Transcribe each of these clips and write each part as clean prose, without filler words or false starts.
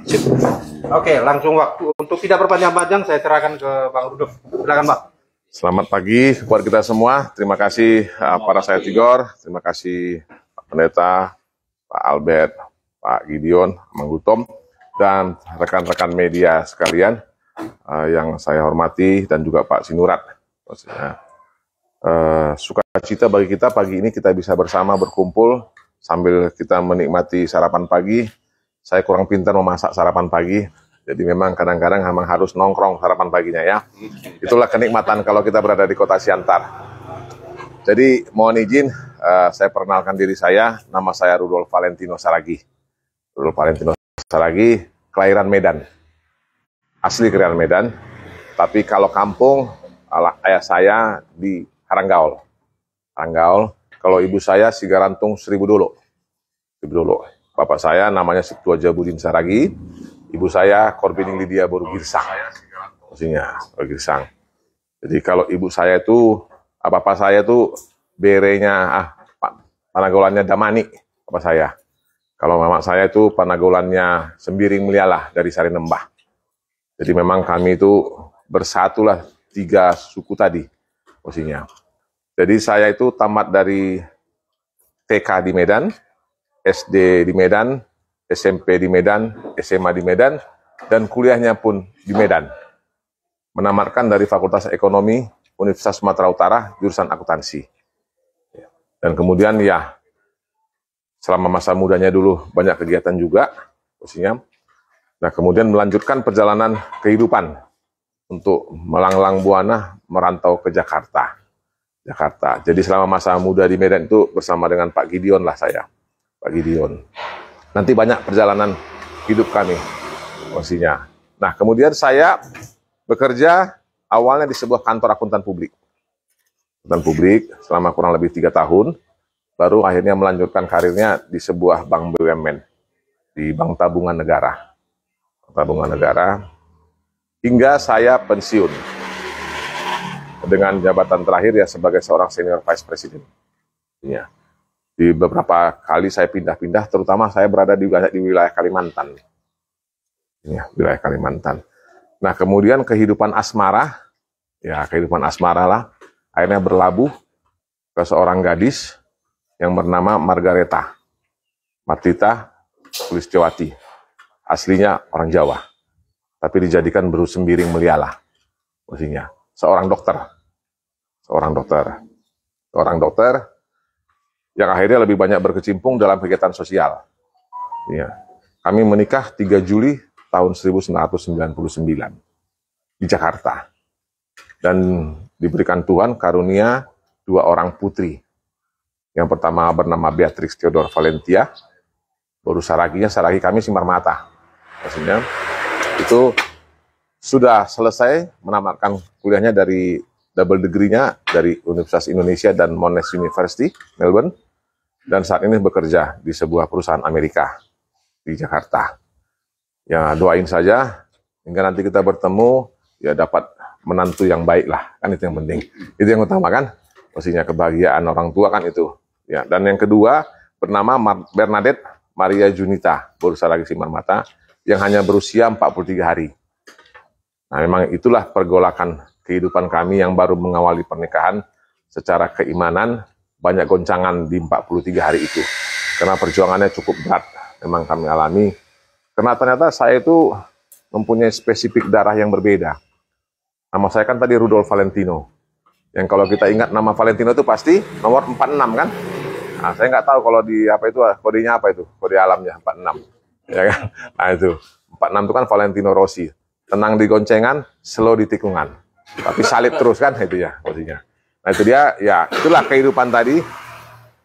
Sip. Oke, langsung waktu untuk tidak berpanjang-panjang saya serahkan ke Bang Rudolf. Silakan, Bang. Selamat pagi buat kita semua. Terima kasih para saya Tigor, terima kasih Pak Pendeta, Pak Albert, Pak Gideon, Mang Gutom, dan rekan-rekan media sekalian yang saya hormati, dan juga Pak Sinurat. Sukacita bagi kita pagi ini kita bisa bersama berkumpul sambil kita menikmati sarapan pagi. Saya kurang pintar memasak sarapan pagi, jadi memang kadang-kadang memang harus nongkrong sarapan paginya ya. Itulah kenikmatan kalau kita berada di kota Siantar. Jadi mohon izin saya perkenalkan diri saya, nama saya Rudolf Valentino Saragi. Rudolf Valentino Saragi, kelahiran Medan. Asli kelahiran Medan, tapi kalau kampung ayah saya di Haranggaol. Haranggaol, kalau ibu saya Sigarantung Seribu Dolo. Bapak saya namanya Siptu Jabudin Saragi, ibu saya Korbining Lydia Boru Girsang. Maksudnya Boru Girsang. Jadi kalau ibu saya itu, bapak saya itu berenya, panagolannya Damani, bapak saya. Kalau mama saya itu panagolannya Sembiring Melialah dari Sarinembah. Jadi memang kami itu bersatulah 3 suku tadi, maksudnya. Jadi saya itu tamat dari TK di Medan, SD di Medan, SMP di Medan, SMA di Medan, dan kuliahnya pun di Medan. Menamatkan dari Fakultas Ekonomi Universitas Sumatera Utara, jurusan akuntansi. Dan kemudian ya, selama masa mudanya dulu banyak kegiatan juga, maksudnya. Nah kemudian melanjutkan perjalanan kehidupan untuk melanglang buana merantau ke Jakarta. Jadi selama masa muda di Medan itu bersama dengan Pak Gideon lah saya. Pak Gideon. Nanti banyak perjalanan hidup kami, maksudnya. Nah, kemudian saya bekerja awalnya di sebuah kantor akuntan publik. Akuntan publik selama kurang lebih 3 tahun, baru akhirnya melanjutkan karirnya di sebuah bank BUMN, di Bank Tabungan Negara. Tabungan Negara, hingga saya pensiun. Dengan jabatan terakhir ya sebagai seorang senior vice president. Ya. Di beberapa kali saya pindah-pindah, terutama saya berada di wilayah Kalimantan. Ya, wilayah Kalimantan. Nah, kemudian kehidupan asmara, ya kehidupan asmara lah, akhirnya berlabuh ke seorang gadis yang bernama Margareta Martita Kulistiyawati. Aslinya orang Jawa, tapi dijadikan Beru Sembiring Melialah. Maksudnya, seorang dokter yang akhirnya lebih banyak berkecimpung dalam kegiatan sosial. Ya. Kami menikah 3 Juli tahun 1999 di Jakarta. Dan diberikan Tuhan karunia 2 orang putri. Yang pertama bernama Beatrix Theodor Valentia, baru Saragi kami Simar Mata. Maksudnya, itu sudah selesai menamatkan kuliahnya dari double degree-nya dari Universitas Indonesia dan Monash University, Melbourne. Dan saat ini bekerja di sebuah perusahaan Amerika di Jakarta. Ya doain saja, hingga nanti kita bertemu, ya dapat menantu yang baik lah. Kan itu yang penting. Itu yang utama kan. Maksudnya kebahagiaan orang tua kan itu. Ya, dan yang kedua, bernama Bernadette Maria Junita, berusia lagi Simar Mata, yang hanya berusia 43 hari. Nah memang itulah pergolakan kehidupan kami yang baru mengawali pernikahan secara keimanan, banyak goncangan di 43 hari itu. Karena perjuangannya cukup berat, memang kami alami. Karena ternyata saya itu mempunyai spesifik darah yang berbeda. Nama saya kan tadi Rudolf Valentino. Yang kalau kita ingat nama Valentino itu pasti nomor 46 kan? Nah, saya nggak tahu kalau di apa itu, kodenya apa itu, kode alamnya 46. Ya kan? Nah itu, 46 itu kan Valentino Rossi. Tenang di goncengan, slow di tikungan. Tapi salib terus kan itu ya posisinya. Nah itu dia, ya itulah kehidupan tadi.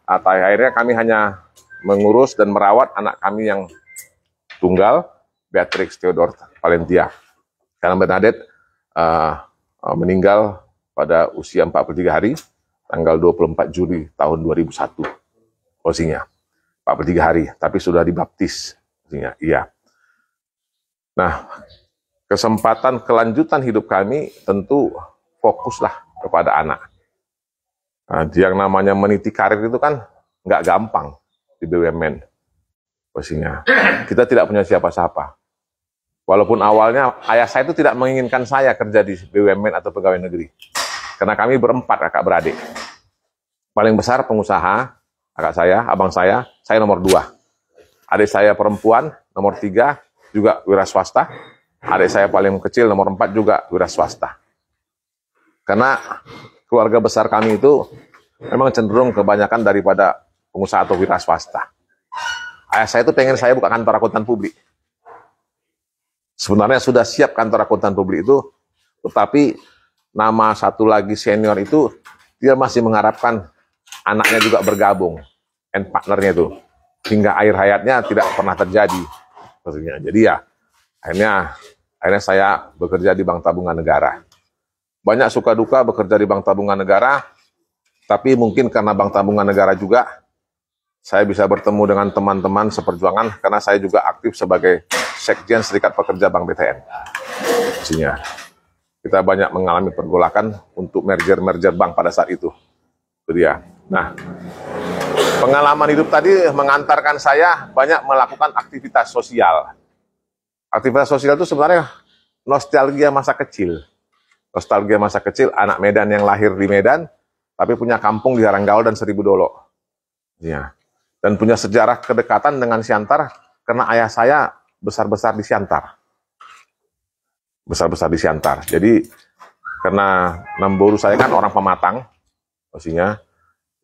Akhirnya kami hanya mengurus dan merawat anak kami yang tunggal, Beatrix Theodor Valentia. Karena Bernadette meninggal pada usia 43 hari, tanggal 24 Juli tahun 2001. Posisinya 43 hari, tapi sudah dibaptis. Posisinya, iya. Nah, kesempatan kelanjutan hidup kami tentu fokuslah kepada anak. Nah, yang namanya meniti karir itu kan nggak gampang di BUMN. Posisinya kita tidak punya siapa-siapa. Walaupun awalnya ayah saya itu tidak menginginkan saya kerja di BUMN atau pegawai negeri. Karena kami berempat kakak beradik. Paling besar pengusaha, kakak saya, abang saya nomor 2. Adik saya perempuan, nomor 3, juga wira swasta. Adik saya paling kecil, nomor 4, juga wira swasta. Karena keluarga besar kami itu memang cenderung kebanyakan daripada pengusaha atau wira swasta. Ayah saya itu pengen saya buka kantor akuntan publik. Sebenarnya sudah siap kantor akuntan publik itu, tetapi nama satu lagi senior itu, dia masih mengharapkan anaknya juga bergabung, and partnernya itu. Hingga akhir hayatnya tidak pernah terjadi. Jadi ya, akhirnya saya bekerja di Bank Tabungan Negara. Banyak suka duka bekerja di Bank Tabungan Negara, tapi mungkin karena Bank Tabungan Negara juga, saya bisa bertemu dengan teman-teman seperjuangan, karena saya juga aktif sebagai Sekjen Serikat Pekerja Bank BTN. Maksudnya, kita banyak mengalami pergolakan untuk merger bank pada saat itu. Itu dia. Nah, pengalaman hidup tadi mengantarkan saya banyak melakukan aktivitas sosial. Aktivitas sosial itu sebenarnya nostalgia masa kecil. Nostalgia masa kecil, anak Medan yang lahir di Medan, tapi punya kampung di Haranggaul dan Seribu Dolo. Ya. Dan punya sejarah kedekatan dengan Siantar, karena ayah saya besar-besar di Siantar. Besar-besar di Siantar. Jadi, karena Namboru saya kan orang Pematang, maksudnya,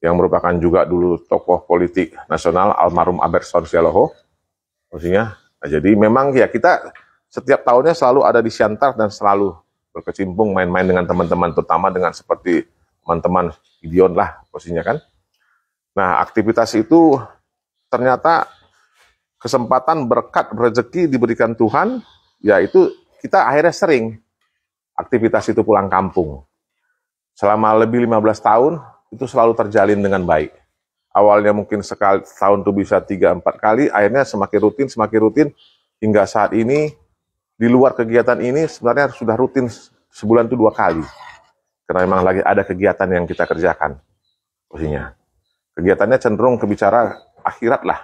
yang merupakan juga dulu tokoh politik nasional, almarhum Aberson Sialoho, maksudnya. Nah, jadi memang ya kita setiap tahunnya selalu ada di Siantar dan selalu berkecimpung main-main dengan teman-teman, terutama dengan seperti teman-teman Gideon lah, maksudnya kan. Nah, aktivitas itu ternyata kesempatan berkat rezeki diberikan Tuhan, yaitu kita akhirnya sering aktivitas itu pulang kampung. Selama lebih 15 tahun, itu selalu terjalin dengan baik. Awalnya mungkin sekali tahun itu bisa 3-4 kali, akhirnya semakin rutin, hingga saat ini, di luar kegiatan ini sebenarnya sudah rutin sebulan itu 2 kali. Karena memang lagi ada kegiatan yang kita kerjakan. Maksudnya, kegiatannya cenderung ke bicara akhirat lah.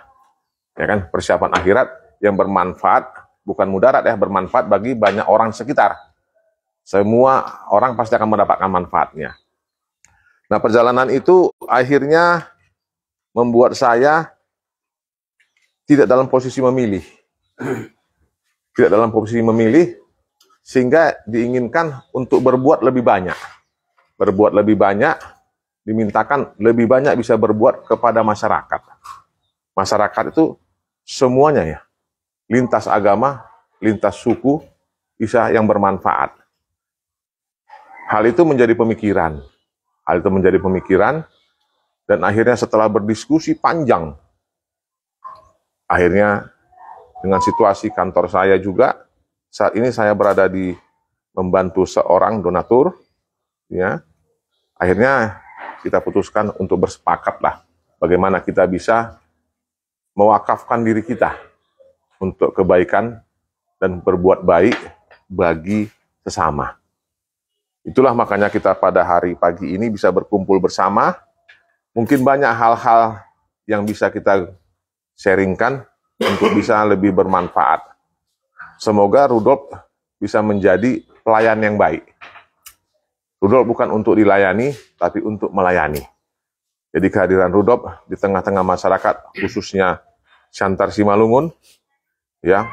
Ya kan, persiapan akhirat yang bermanfaat, bukan mudarat ya, bermanfaat bagi banyak orang sekitar. Semua orang pasti akan mendapatkan manfaatnya. Nah, perjalanan itu akhirnya membuat saya tidak dalam posisi memilih. Tidak dalam posisi memilih, sehingga diinginkan untuk berbuat lebih banyak. Berbuat lebih banyak, dimintakan lebih banyak bisa berbuat kepada masyarakat. Masyarakat itu semuanya ya, lintas agama, lintas suku, bisa yang bermanfaat. Hal itu menjadi pemikiran. Dan akhirnya setelah berdiskusi panjang, akhirnya dengan situasi kantor saya juga, saat ini saya berada di membantu seorang donatur, ya. Akhirnya kita putuskan untuk bersepakat lah, bagaimana kita bisa mewakafkan diri kita untuk kebaikan dan berbuat baik bagi sesama. Itulah makanya kita pada hari pagi ini bisa berkumpul bersama. Mungkin banyak hal-hal yang bisa kita sharingkan untuk bisa lebih bermanfaat. Semoga Rudolf bisa menjadi pelayan yang baik. Rudolf bukan untuk dilayani, tapi untuk melayani. Jadi kehadiran Rudolf di tengah-tengah masyarakat, khususnya Siantar Simalungun, ya,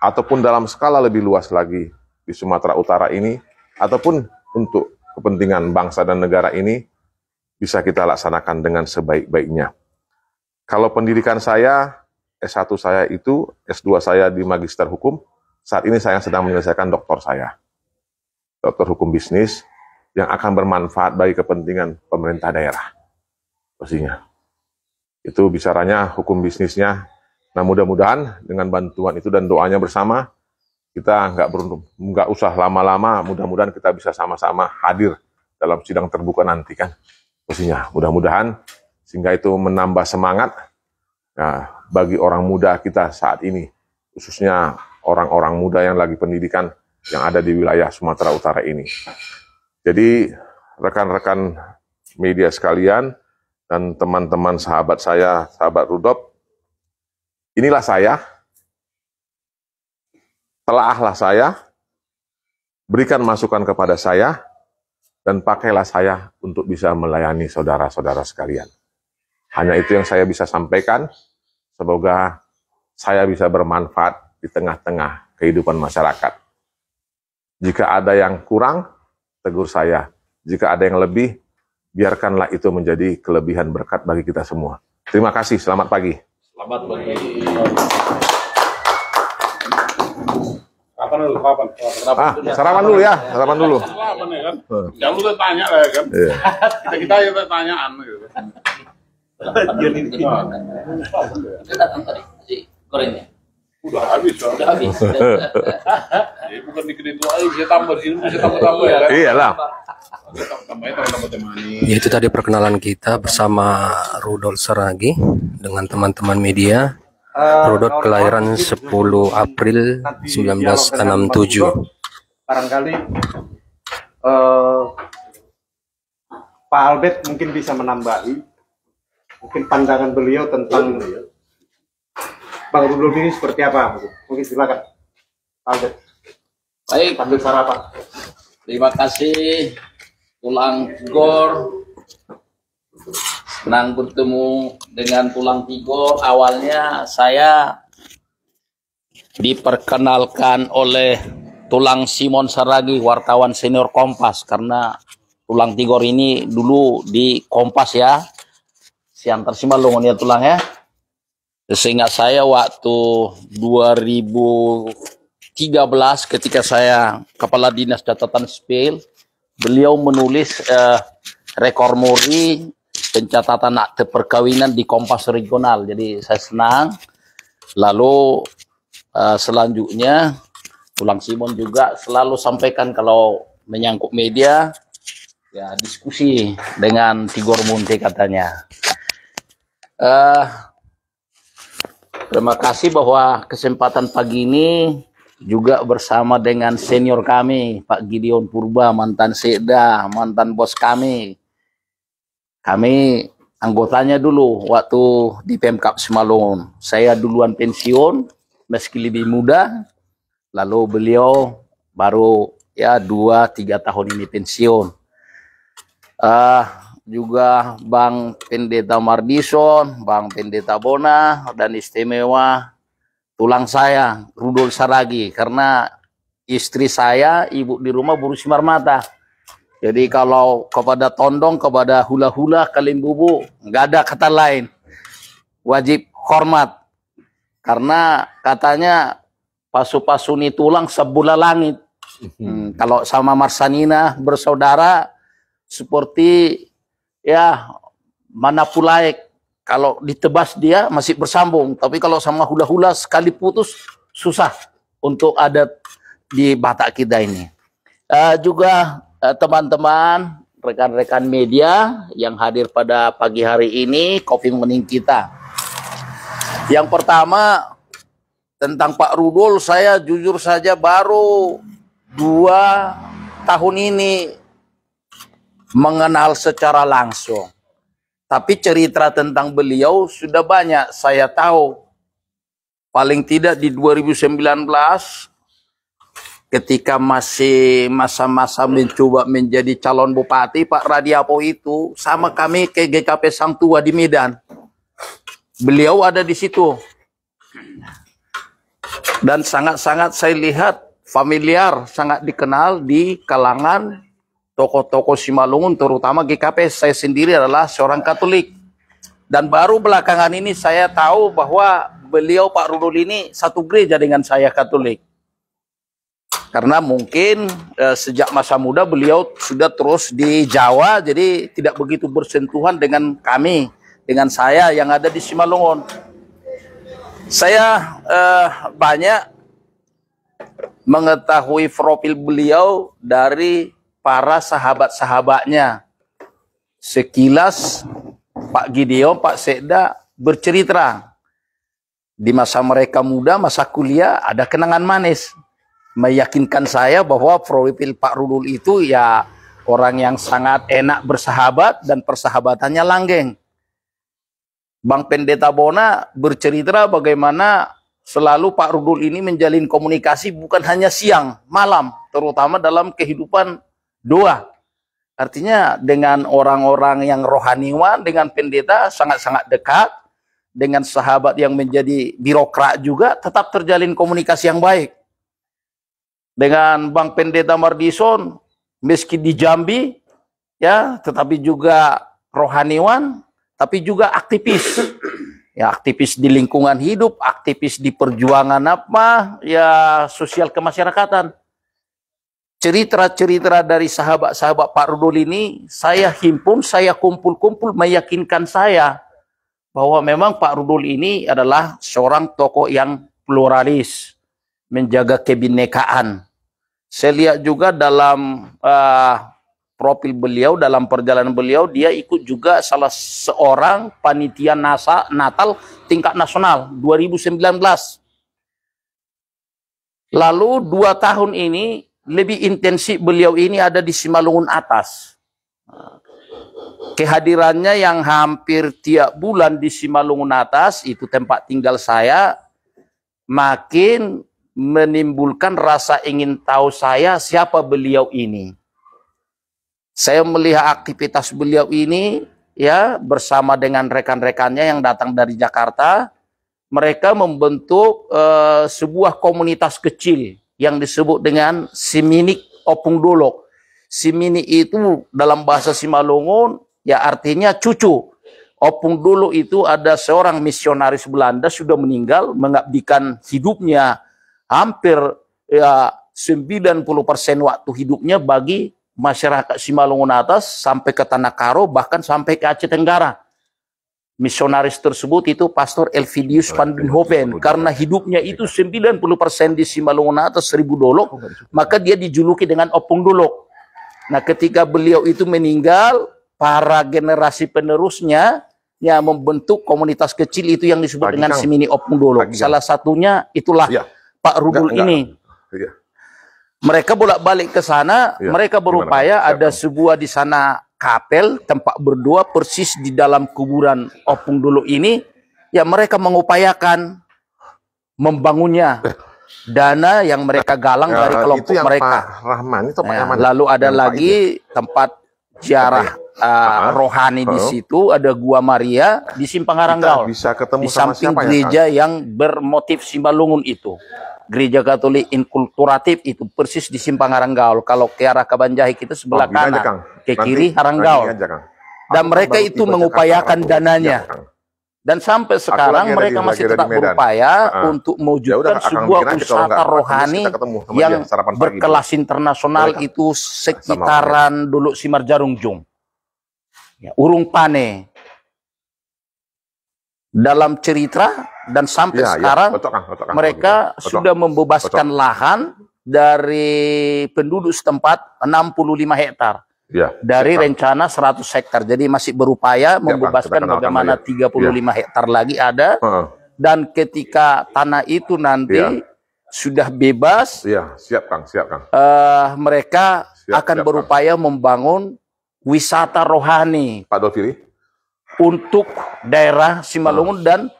ataupun dalam skala lebih luas lagi di Sumatera Utara ini, ataupun untuk kepentingan bangsa dan negara ini, bisa kita laksanakan dengan sebaik-baiknya. Kalau pendidikan saya, S1 saya itu, S2 saya di Magister Hukum, saat ini saya sedang menyelesaikan doktor saya. Doktor Hukum Bisnis, yang akan bermanfaat bagi kepentingan pemerintah daerah. Pastinya. Itu bicaranya hukum bisnisnya. Nah, mudah-mudahan dengan bantuan itu dan doanya bersama, kita nggak usah lama-lama, mudah-mudahan kita bisa sama-sama hadir dalam sidang terbuka nanti kan. Pastinya, mudah-mudahan sehingga itu menambah semangat nah, bagi orang muda kita saat ini, khususnya orang-orang muda yang lagi pendidikan yang ada di wilayah Sumatera Utara ini. Jadi, rekan-rekan media sekalian, dan teman-teman sahabat saya, sahabat Rudolf, inilah saya. telaahlah saya, berikan masukan kepada saya, dan pakailah saya untuk bisa melayani saudara-saudara sekalian. Hanya itu yang saya bisa sampaikan. Semoga saya bisa bermanfaat di tengah-tengah kehidupan masyarakat. Jika ada yang kurang, tegur saya. Jika ada yang lebih, biarkanlah itu menjadi kelebihan berkat bagi kita semua. Terima kasih, selamat pagi. Selamat pagi. Sarapan dulu ya, sarapan dulu. Sarapan ya kan? Jangan lupa tanya lah ya kan? Iya. Kita yang pertanyaan gitu. Gorengnya Udah habis kan? udah habis. Bukan dikit itu aja, bisa tambah di sini, bisa tambah-tambah ya kan? Iyalah. Tambahnya tambah temani. Ya, itu tadi perkenalan kita bersama Rudolf Saragi dengan teman-teman media. Rudolf kelahiran 10 April 1967. Barangkali Pak Albert mungkin bisa menambahi mungkin pandangan beliau tentang Bang Rudolf ini seperti apa? Mungkin silakan Pak Albert. Baik, Sambil sarapan. terima kasih Tulang Tigor. Senang bertemu dengan Tulang Tigor. Awalnya saya diperkenalkan oleh Tulang Simon Saragi, wartawan senior Kompas, karena Tulang Tigor ini dulu di Kompas ya, Siantar Simalungun ya Tulang ya. Sehingga saya waktu 2013 ketika saya Kepala Dinas Catatan Sipil, beliau menulis rekor muri pencatatan akte perkawinan di Kompas Regional. Jadi saya senang. Lalu selanjutnya Tulang Simon juga selalu sampaikan kalau menyangkut media, ya diskusi dengan Tigor Munte katanya. Terima kasih bahwa kesempatan pagi ini juga bersama dengan senior kami, Pak Gideon Purba, mantan Sekda, mantan bos kami. Kami anggotanya dulu waktu di Pemkab Simalungun. Saya duluan pensiun, meski lebih muda. Lalu beliau baru ya 2-3 tahun ini pensiun. Juga Bang Pendeta Mardison, Bang Pendeta Bona, dan istimewa tulang saya, Rudolf Saragi, karena istri saya, ibu di rumah buruh simar mata. Jadi kalau kepada tondong, kepada hula-hula, kalimbubu, nggak ada kata lain. Wajib hormat. Karena katanya pasu-pasuni tulang sebelah langit. Kalau sama Marsanina bersaudara, seperti ya mana pulaik, kalau ditebas dia masih bersambung, tapi kalau sama hula-hula sekali putus susah untuk ada di Batak kita ini. Juga teman-teman, rekan-rekan media yang hadir pada pagi hari ini, Coffee Morning kita. Yang pertama tentang Pak Rudolf, saya jujur saja baru 2 tahun ini mengenal secara langsung. Tapi cerita tentang beliau sudah banyak saya tahu. Paling tidak di 2019 ketika masih masa-masa mencoba menjadi calon bupati, Pak Radiapo itu sama kami ke GKP Sang Tua di Medan. Beliau ada di situ. Dan sangat-sangat saya lihat familiar, sangat dikenal di kalangan tokoh-tokoh Simalungun, terutama GKP. Saya sendiri adalah seorang Katolik. Dan baru belakangan ini saya tahu bahwa beliau Pak Rudolf ini satu gereja dengan saya, Katolik. Karena mungkin sejak masa muda beliau sudah terus di Jawa, jadi tidak begitu bersentuhan dengan kami, dengan saya yang ada di Simalungun. Saya banyak mengetahui profil beliau dari para sahabat-sahabatnya. Sekilas Pak Gideon, Pak Sekda bercerita di masa mereka muda, masa kuliah ada kenangan manis, meyakinkan saya bahwa profil Pak Rudolf itu ya orang yang sangat enak bersahabat dan persahabatannya langgeng. Bang Pendeta Bona bercerita bagaimana selalu Pak Rudol ini menjalin komunikasi bukan hanya siang, malam, terutama dalam kehidupan doa. Artinya dengan orang-orang yang rohaniwan, dengan pendeta sangat-sangat dekat, dengan sahabat yang menjadi birokrat juga tetap terjalin komunikasi yang baik. Dengan Bang Pendeta Mardison, meski di Jambi, ya, tetapi juga rohaniwan, tapi juga aktivis. Ya, aktivis di lingkungan hidup, aktivis di perjuangan apa, ya, sosial kemasyarakatan. Cerita-cerita dari sahabat-sahabat Pak Rudol ini saya himpun, saya kumpul-kumpul, meyakinkan saya bahwa memang Pak Rudol ini adalah seorang tokoh yang pluralis, menjaga kebinekaan. Saya lihat juga dalam profil beliau, dalam perjalanan beliau, dia ikut juga salah seorang panitia Natal tingkat nasional 2019. Lalu 2 tahun ini lebih intensif beliau ini ada di Simalungun Atas. Kehadirannya yang hampir tiap bulan di Simalungun Atas, itu tempat tinggal saya, makin menimbulkan rasa ingin tahu saya siapa beliau ini. Saya melihat aktivitas beliau ini, ya, bersama dengan rekan-rekannya yang datang dari Jakarta. Mereka membentuk sebuah komunitas kecil yang disebut dengan Siminik Opung Dolok. Siminik itu dalam bahasa Simalungun, ya, artinya cucu. Opung Dolok itu ada seorang misionaris Belanda sudah meninggal, mengabdikan hidupnya hampir, ya, 90% waktu hidupnya bagi masyarakat Simalungun Atas sampai ke Tanah Karo, bahkan sampai ke Aceh Tenggara. Misionaris tersebut itu Pastor Elvidius van Bienhoven. Karena hidupnya itu 90% di Simalungun Atas, 1000 Dolok, maka dia dijuluki dengan Opung Dolok. Nah, ketika beliau itu meninggal, para generasi penerusnya yang membentuk komunitas kecil itu yang disebut dengan Simini Opung Dolok. Salah satunya itulah Pak Rudol ini. Mereka bolak-balik ke sana, mereka berupaya ada sebuah di sana kapel, tempat berdoa persis di dalam kuburan Opung Dolok ini. Ya, mereka mengupayakan membangunnya. Dana yang mereka galang dari kelompok itu yang mereka. Pak Rahman, itu Pak Rahman. Lalu ada lagi tempat ziarah rohani di situ, ada Gua Maria di Simpang Haranggaul. Bisa ketemu di sama samping siapa gereja yang bermotif Simalungun itu. Gereja Katolik inkulturatif itu persis di Simpang Haranggaul. Kalau ke arah Kabanjahi kita sebelah kanan, ke kiri Haranggaul. Dan mereka itu mengupayakan dananya. Dan sampai sekarang mereka masih tetap berupaya untuk mewujudkan sebuah wisata rohani yang berkelas internasional itu sekitaran Dolok Simarjarungjung. Ya, Urung Pane. Dalam cerita dan sampai sekarang mereka sudah membebaskan lahan dari penduduk setempat 65 hektar. Dari rencana 100 hektar. Jadi masih berupaya membebaskan bagaimana 35 hektar lagi ada. Dan ketika tanah itu nanti sudah bebas, mereka akan berupaya membangun wisata rohani Pak Dolfili untuk daerah Simalungun dan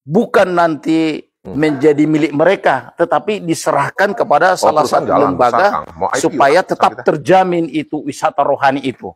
bukan nanti menjadi milik mereka, tetapi diserahkan kepada salah satu lembaga supaya tetap terjamin itu wisata rohani itu.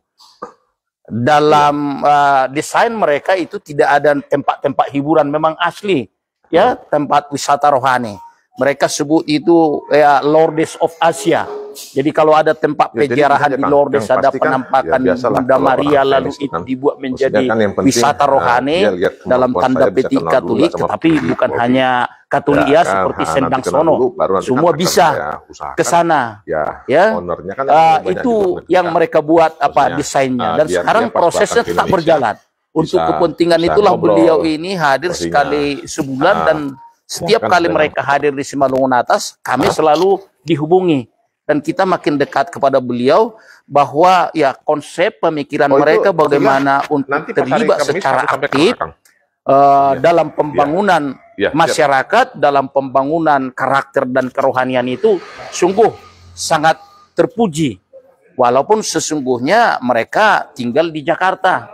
Dalam desain mereka itu tidak ada tempat-tempat hiburan, memang asli, ya, tempat wisata rohani. Mereka sebut itu Lourdes of Asia. Jadi kalau ada tempat peziarahan di Lourdes, ada penampakan Bunda Maria, lalu itu dibuat menjadi wisata rohani dalam tanda petik Katolik, tetapi bukan hanya Katolik, ya, seperti Sendang Sono, semua bisa ke sana. Ya, itu yang mereka buat desainnya, dan sekarang prosesnya tetap berjalan. Untuk kepentingan itulah beliau ini hadir sekali sebulan, dan setiap kali mereka hadir di Simalungun Atas, kami selalu dihubungi. Dan kita makin dekat kepada beliau bahwa ya konsep pemikiran mereka bagaimana untuk terlibat secara aktif dalam pembangunan masyarakat, dalam pembangunan karakter dan kerohanian itu sungguh sangat terpuji. Walaupun sesungguhnya mereka tinggal di Jakarta.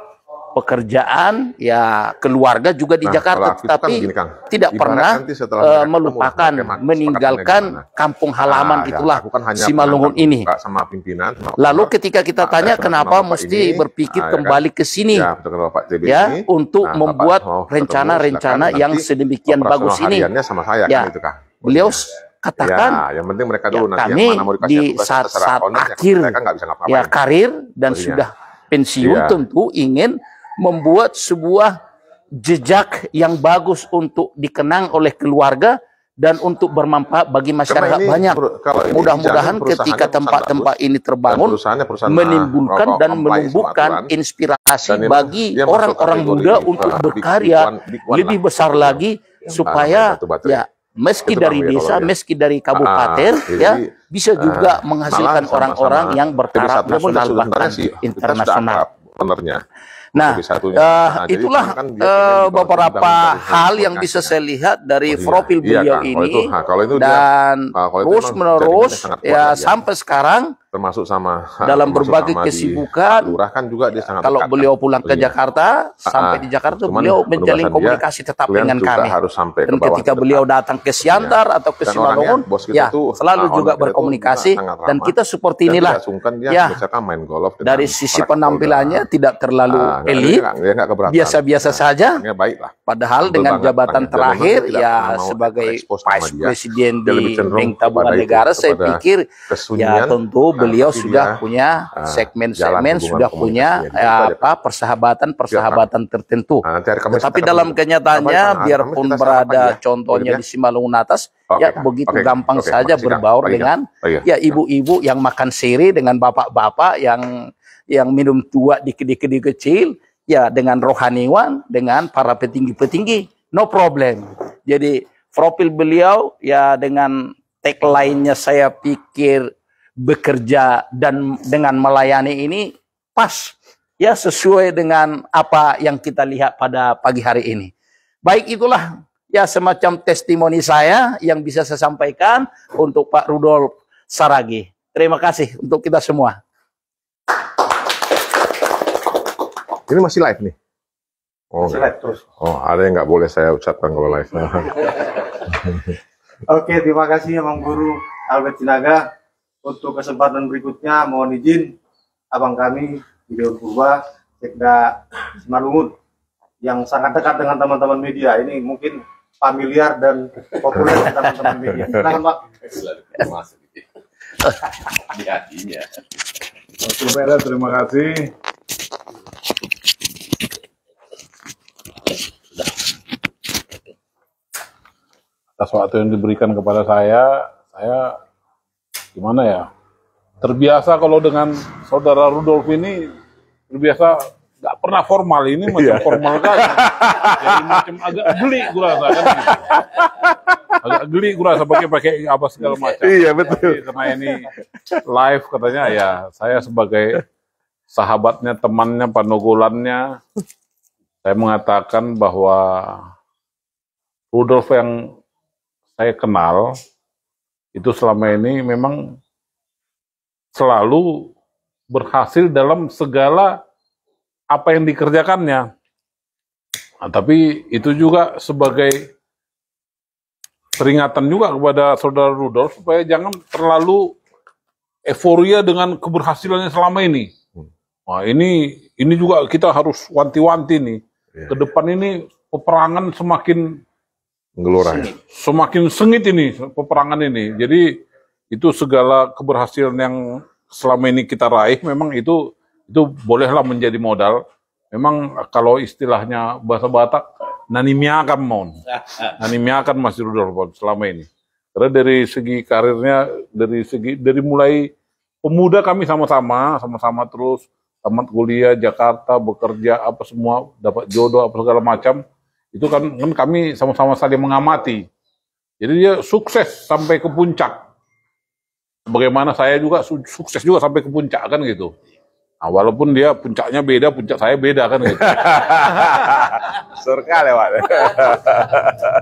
pekerjaan, ya keluarga juga di Nah, Jakarta, kalau aktivitas kan tapi begini, Kang. tidak Ibarat pernah nanti setelah mereka ketemu, melupakan, pakai meninggalkan kesepakatannya kampung halaman ya, itulah aku kan hanya Simalungun pengantar ini. buka sama pimpinan. Sama Lalu owner. ketika kita Pak, tanya saya kenapa Bapak mesti ini, berpikir ya kan? kembali ke sini, Ya, betul Bapak TB ya, ini. untuk Nah, membuat Bapak mau ketemu, rencana-rencana silakan. yang Nanti sedemikian operasional bagus ini. hariannya sama saya, Ya, kan, itu, Kang. beliau Ya, katakan yang penting mereka ya, dulu nanti kami yang mana mau dikasih di tugas saat terserah owner, ya, akhir saya kan nggak bisa ngapa-ngapain. ya karir dan Oh, iya. sudah pensiun, Iya. tentu ingin membuat sebuah jejak yang bagus untuk dikenang oleh keluarga dan untuk bermanfaat bagi masyarakat ini, banyak. kalau ini Mudah-mudahan dijamin perusahaannya ketika perusahaan tempat-tempat bagus, ini dan terbangun perusahaan menimbulkan rokok dan Ampai menumbuhkan Sumatera, inspirasi dan ini bagi dia masuk orang-orang kategori muda big untuk one, berkarya big one lebih lah. besar lagi supaya batu baterai. ya meski Itu dari Bang, ya, desa, kalau ya. meski dari kabupaten, jadi, ya bisa juga menghasilkan malah orang-orang sama-sama yang bertaraf TV1 pun nasional sudah bahkan sebenarnya sih, kita sudah internasional. akrab ownernya. Nah, TV1-nya. Nah, jadi itulah kan dia pengen dibawa beberapa dari hal yang komunikasi, bisa kan. saya lihat dari Oh, iya. profil Iya, beliau Kang. Kalau ini, itu, nah, kalau itu dia- dan kalau itu terus memang menerus jaringannya sangat kuat ya lah dia. sampai sekarang Termasuk sama dalam termasuk berbagai sama di kesibukan. Lurah kan juga dia sangat Kalau dekat, beliau kan. pulang ke Iya. Jakarta, sampai di Jakarta Cuman beliau menjalin penugasan komunikasi dia, tetap kalian dengan juga kami. harus sampai Dan ke bawah ketika terdekat. beliau datang ke Siantar atau ke Dan Simalungun, orangnya, bos kita ya tuh, selalu juga owner kita tuh berkomunikasi juga sangat dan ramah. kita seperti Dan inilah. tidak sungkan dia Ya, misalkan main golf dengan dari sisi para penampilannya kapolda. tidak terlalu elit, dia nggak keberatan. biasa-biasa saja. Orangnya baik lah. Padahal Humble dengan banget jabatan orangnya. Dan terakhir memang dia tidak ya pernah mau sebagai expose nama Vice dia. Presiden Dia lebih di cenderung Bank Tabungan kepada itu, Negara, saya kepada pikir kesunyian. ya tentu Nah, beliau tapi sudah dia, punya jalan segmen-segmen, hubungan sudah punya komunikasinya. Itu aja, apa persahabatan tertentu. Nah, nanti hari Kamis Tetapi kita dalam ketemu. kenyataannya, Apa, hari biarpun Kamis kita berada sarapan pagi ya? contohnya Boleh di Simalungun atas, Oke, ya Kang. begitu Oke, gampang oke. saja Makasih, Kang. berbaur Pagi, Kang. dengan Pagi, Kang. ya ibu-ibu yang makan siri dengan bapak-bapak yang minum tua di kedi-kedi kecil, ya dengan rohaniwan, dengan para petinggi-petinggi, no problem. Jadi profil beliau ya dengan tagline-nya saya pikir bekerja dan dengan melayani ini pas, ya sesuai dengan apa yang kita lihat pada pagi hari ini. Baik, itulah ya semacam testimoni saya yang bisa saya sampaikan untuk Pak Rudolf Saragi. Terima kasih untuk kita semua. Ini masih live nih? Oh, Masih enggak. live terus. Oh, ada yang nggak boleh saya ucapkan kalau live. Oke, terima kasih Bang Guru Albert Sinaga. Untuk kesempatan berikutnya, mohon izin abang kami Gideon Purba, Sekda Simalungun, yang sangat dekat dengan teman-teman media. Ini mungkin familiar dan populer dengan teman-teman media. Silakan Pak. Masuk gitu. Di hatinya. Oke, Pak, terima kasih. Atas waktu yang diberikan kepada saya gimana ya? Terbiasa kalau dengan saudara Rudolf ini terbiasa nggak pernah formal, ini macam formal kali. Jadi macam agak geli gue rasa kan gitu. Agak geli gue rasa pakai apa segala macam. Iya, betul. Tapi karena ini live katanya ya, saya sebagai sahabatnya, temannya, panugulannya, saya mengatakan bahwa Rudolf yang saya kenal itu selama ini memang selalu berhasil dalam segala apa yang dikerjakannya. Nah, tapi itu juga sebagai peringatan juga kepada saudara Rudolf supaya jangan terlalu euforia dengan keberhasilannya selama ini. Nah, ini juga kita harus wanti-wanti nih. Ke depan ini peperangan semakin sengit ini peperangan ini. Jadi itu segala keberhasilan yang selama ini kita raih memang itu bolehlah menjadi modal. Memang kalau istilahnya bahasa Batak, nanimiakan mon. Nanimiakan Mas Rudolf selama ini. Karena dari segi karirnya, dari mulai pemuda kami sama-sama terus tamat kuliah Jakarta, bekerja apa semua, dapat jodoh apa segala macam. Itu kan kami sama-sama saling mengamati. Jadi dia sukses sampai ke puncak. Bagaimana saya juga sukses juga sampai ke puncak kan gitu. Nah, walaupun dia puncaknya beda, puncak saya beda kan gitu. Surga lewat.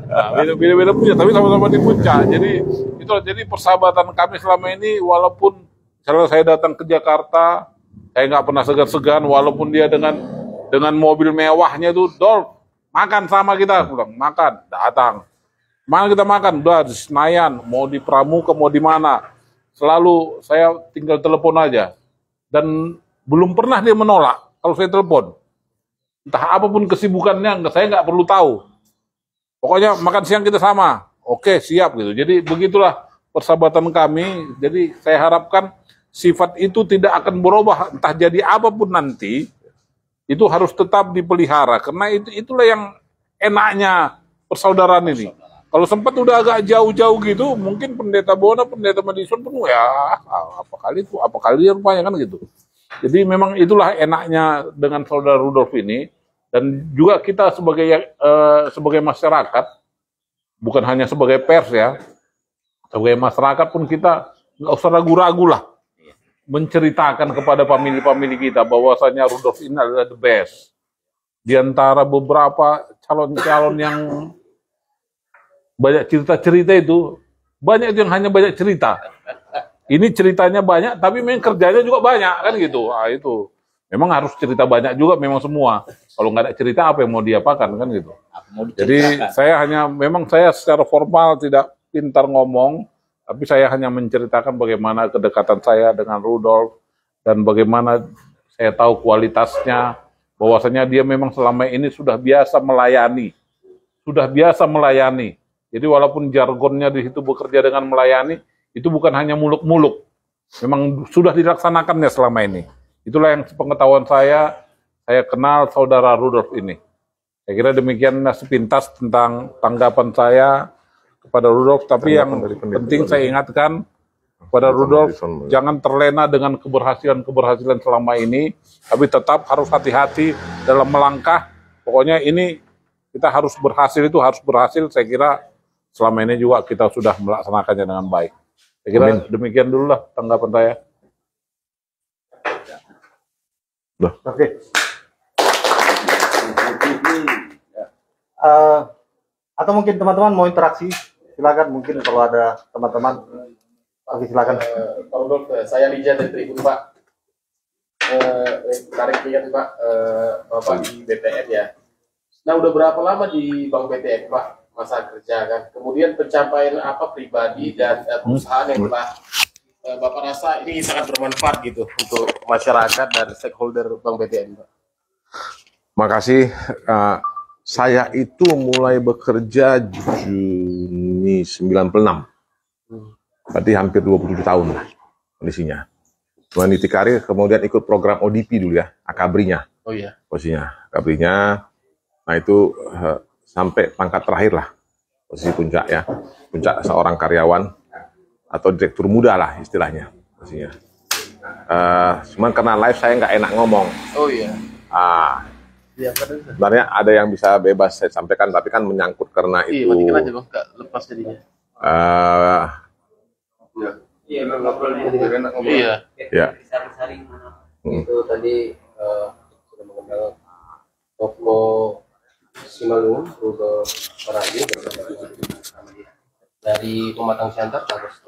Nah, beda-beda puncak, tapi sama-sama di puncak. Jadi persahabatan kami selama ini, walaupun misalnya saya datang ke Jakarta, saya nggak pernah segan-segan, walaupun dia dengan dengan mobil mewahnya itu, Dol, makan sama kita, bilang makan, datang. Mana kita makan, udah di Senayan, mau di Pramuka, mau di mana, selalu saya tinggal telepon aja, dan belum pernah dia menolak kalau saya telepon. Entah apapun kesibukannya, saya nggak perlu tahu. Pokoknya makan siang kita sama, oke siap gitu. Jadi begitulah persahabatan kami. Jadi saya harapkan sifat itu tidak akan berubah, entah jadi apapun nanti, itu harus tetap dipelihara. Karena itulah yang enaknya persaudaraan ini. Kalau sempat udah agak jauh-jauh gitu, mungkin pendeta Bona, pendeta Madison pun ya apa kali rupanya kan gitu. Jadi memang itulah enaknya dengan saudara Rudolf ini. Dan juga kita sebagai masyarakat, bukan hanya sebagai pers ya, sebagai masyarakat pun kita nggak usah ragu-ragu lah menceritakan kepada famili-famili kita bahwasanya Rudolf ini adalah the best. Di antara beberapa calon-calon yang banyak cerita-cerita itu, banyak yang hanya banyak cerita. Ini ceritanya banyak, tapi memang kerjanya juga banyak kan gitu. Ah, itu. Memang harus cerita banyak juga memang semua. Kalau nggak ada cerita apa yang mau diapakan kan gitu. Jadi memang saya secara formal tidak pintar ngomong, tapi saya hanya menceritakan bagaimana kedekatan saya dengan Rudolf dan bagaimana saya tahu kualitasnya, bahwasanya dia memang selama ini sudah biasa melayani. Jadi walaupun jargonnya di situ bekerja dengan melayani, itu bukan hanya muluk-muluk. Memang sudah dilaksanakannya selama ini. Itulah yang sepengetahuan saya kenal saudara Rudolf ini. Saya kira demikian sepintas tentang tanggapan saya kepada Rudolf. Tapi yang penting saya ingatkan kepada Rudolf, jangan terlena dengan keberhasilan selama ini, tapi tetap harus hati-hati dalam melangkah. Pokoknya ini kita harus berhasil, saya kira selama ini juga kita sudah melaksanakannya dengan baik. Saya kira demikian dulu lah tanggapan saya. Oke. Atau mungkin teman-teman mau interaksi, silakan. Mungkin kalau ada teman-teman, oke silakan. Pak Rudolf, saya Lija dari Tribun Pak. Tarik lihat Pak, Bapak di BTN ya. Nah udah berapa lama di Bank BTN Pak masa kerja kan? Kemudian pencapaian apa pribadi dan perusahaan yang telah Bapak rasa ini sangat bermanfaat gitu untuk masyarakat dan stakeholder Bank BTN, Pak? Makasih. Saya itu mulai bekerja Juni 96. Berarti hampir 27 tahun lah kondisinya. Meniti karir, kemudian ikut program ODP dulu ya, Akabrinya. Oh iya. Posisinya, Akabrinya. Nah itu sampai pangkat terakhir lah, posisi puncak ya. Puncak seorang karyawan atau direktur muda lah istilahnya. Posisinya. Cuman karena live saya nggak enak ngomong. Oh iya. Ya, sebenarnya ada yang bisa bebas saya sampaikan, tapi kan menyangkut karena itu. Iya, matikan aja bang, nggak lepas jadinya. Iya. Ya. Itu tadi sudah mengenal toko Simalungun, Rudolf Saragi dari Pematang Siantar, Pak.